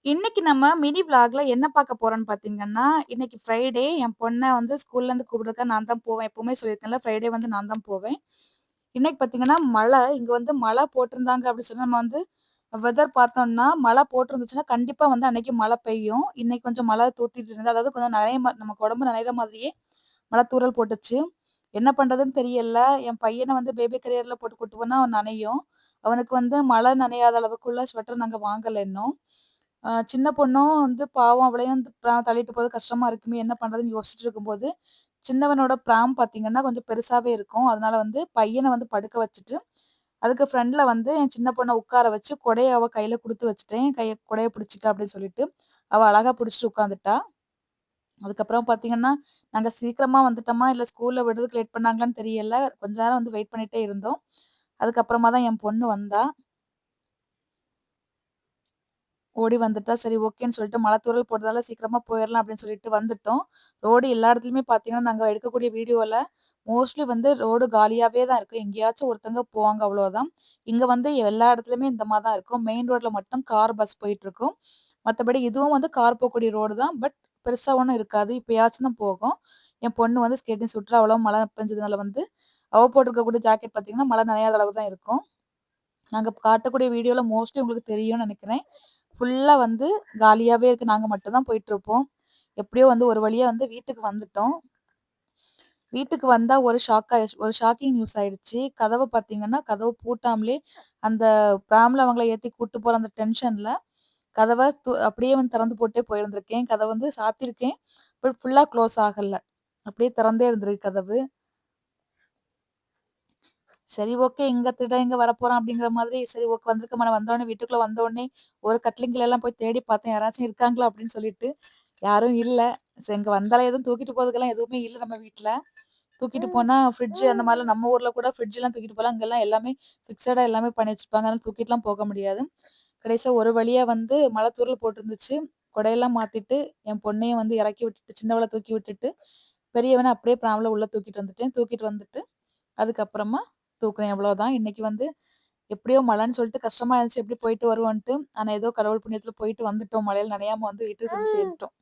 இன்னைக்கு நம்ம மினி விளாக்ல என்ன பார்க்க போறோம்ன்னு பார்த்தீங்கன்னா, இன்னைக்கு ஃப்ரைடே என் பொண்ண வந்து ஸ்கூல்லேருந்து கூப்பிடுறதுக்கு நான் தான் போவேன். எப்பவுமே சொல்லியிருக்கேன்ல ஃப்ரைடே வந்து நான் தான் போவேன். இன்னைக்கு பார்த்தீங்கன்னா மழை. இங்க வந்து மழை போட்டிருந்தாங்க அப்படின்னு சொல்லி நம்ம வந்து வெதர் பார்த்தோம்னா, மழை போட்டிருந்துச்சுன்னா கண்டிப்பா வந்து அன்னைக்கு மழை பெய்யும். இன்னைக்கு கொஞ்சம் மழை தூத்திட்டு இருந்தது. அதாவது கொஞ்சம் நனைய நமக்கு உடம்பு நனையிற மாதிரியே மழை தூறல் போட்டுச்சு. என்ன பண்றதுன்னு தெரியல. என் பையன வந்து பேபி கேரியர்ல போட்டு கூட்டு போனா அவன் நனையும். அவனுக்கு வந்து மழை நனையாத அளவுக்குள்ள ஸ்வெட்டர் நாங்க வாங்கல இன்னும். சின்ன பொண்ணும் வந்து பாவம் அவளையும் வந்து தள்ளிட்டு போறது கஷ்டமா இருக்குமே! என்ன பண்றதுன்னு யோசிச்சுட்டு இருக்கும்போது, சின்னவனோட பிராம் பார்த்தீங்கன்னா, கொஞ்சம் பெருசாவே இருக்கும். அதனால வந்து பையன வந்து படுக்க வச்சுட்டு, அதுக்கு ஃப்ரண்ட்ல வந்து என் சின்ன பொண்ண உட்கார வச்சு, கொடைய அவ கையில குடுத்து வச்சுட்டேன். கொடைய பிடிச்சுக்க அப்படின்னு சொல்லிட்டு. அவ அழகா பிடிச்சுட்டு உட்காந்துட்டா. அதுக்கப்புறம் பார்த்தீங்கன்னா, நாங்க சீக்கிரமா வந்துட்டோமா, இல்ல ஸ்கூல்ல விடுறதுக்கு லேட் பண்ணாங்களான்னு தெரியல. கொஞ்ச நேரம் வந்து வெயிட் பண்ணிட்டே இருந்தோம். அதுக்கப்புறமா தான் என் பொண்ணு வந்தா. ஓடி வந்துட்டா. சரி ஓகேன்னு சொல்லிட்டு மழை தூறல் போட்டதால சீக்கிரமா போயிரலாம் அப்படின்னு சொல்லிட்டு வந்துட்டோம். ரோடு எல்லா இடத்துலயுமே பார்த்தீங்கன்னா, நாங்க எடுக்கக்கூடிய வீடியோல மோஸ்ட்லி வந்து ரோடு காலியாவே தான் இருக்கும். எங்கேயாச்சும் ஒருத்தங்க போவாங்க அவ்வளோதான். இங்க வந்து எல்லா இடத்துலயுமே இந்த மாரி தான் இருக்கும். மெயின் ரோட்ல மட்டும் கார், பஸ் போயிட்டுருக்கும். மத்தபடி இதுவும் வந்து கார் போகக்கூடிய ரோடு தான். பட் பெருசா ஒண்ணும் இருக்காது. எப்பயாச்சும் தான் போகும். என் பொண்ணு வந்து ஸ்கேட்டிங் சூட்ல அவ்வளவா மழை பெஞ்சதுனால வந்து, அவ போட்டிருக்கக்கூடிய ஜாக்கெட் பார்த்தீங்கன்னா, மழை நனையாத அளவு தான் இருக்கும். நாங்க காட்டக்கூடிய வீடியோல மோஸ்ட்லி உங்களுக்கு தெரியும்னு நெனைக்கிறேன். ஃபுல்லா வந்து காலியாவே இருக்கு. நாங்க மட்டும் தான் போயிட்டுருப்போம். எப்படியோ வந்து ஒரு வழியா வந்து வீட்டுக்கு வந்துட்டோம். வீட்டுக்கு வந்தா ஒரு ஷாக்கிங் நியூஸ் ஆயிடுச்சு. கதவ பார்த்தீங்கன்னா, கதவு பூட்டாமலே அந்த பிராம்ல அவங்கள ஏத்தி கூட்டு போற அந்த டென்ஷன்ல கதவ அப்படியே வந்து திறந்து போட்டே போயிருந்திருக்கேன். கதவ வந்து சாத்தியிருக்கேன். பட் ஃபுல்லா க்ளோஸ் ஆகல. அப்படியே திறந்தே இருந்திருக்கு கதவு. சரி ஓகே. எங்க திருடன் எங்க வரப்போறான் அப்படிங்கிற மாதிரி சரி ஓகே வந்திருக்க மாட்டான். வந்தோனே வீட்டுக்குள்ள வந்தோனே ஒரு கட்லிங் எல்லாம் போய் தேடி பார்த்தேன். யாராச்சும் இருக்காங்களா அப்படின்னு சொல்லிட்டு. யாரும் இல்ல. சரி இங்க வந்தாலும் எதுவும் தூக்கிட்டு போறதுக்கெல்லாம் எதுவுமே இல்ல நம்ம வீட்ல. தூக்கிட்டு போனா ஃப்ரிட்ஜ் அந்த மாரிலாம் நம்ம ஊர்ல கூட ஃப்ரிட்ஜ்லாம் தூக்கிட்டு போலாம். அங்கலாம் எல்லாமே ஃபிக்ஸடா எல்லாமே பண்ணி வச்சிருப்பாங்க. அதனால தூக்கிட்டுலாம் போக முடியாது. கடைசியா ஒரு வழியா வந்து மழை தூறல் போட்டிருந்துச்சு. கொடையெல்லாம் மாத்திட்டு, என் பொண்ணையும் வந்து இறக்கி விட்டுட்டு, சின்னவள தூக்கி விட்டுட்டு, பெரியவன அப்படியே பிராம்ல உள்ள தூக்கிட்டு வந்துட்டேன். தூக்கிட்டு வந்துட்டு அதுக்கப்புறமா தூக்குனேன் அவ்வளோதான். இன்னைக்கு வந்து எப்படியோ மழைன்னு சொல்லிட்டு கஷ்டமா இருந்துச்சு எப்படி போயிட்டு வருவோன்ட்டு. ஆனா ஏதோ கடவுள் புண்ணியத்துல போயிட்டு வந்துட்டோம். மழையில நனையாம வந்து வீட்டுக்கு வந்து சேர்ந்துட்டோம்.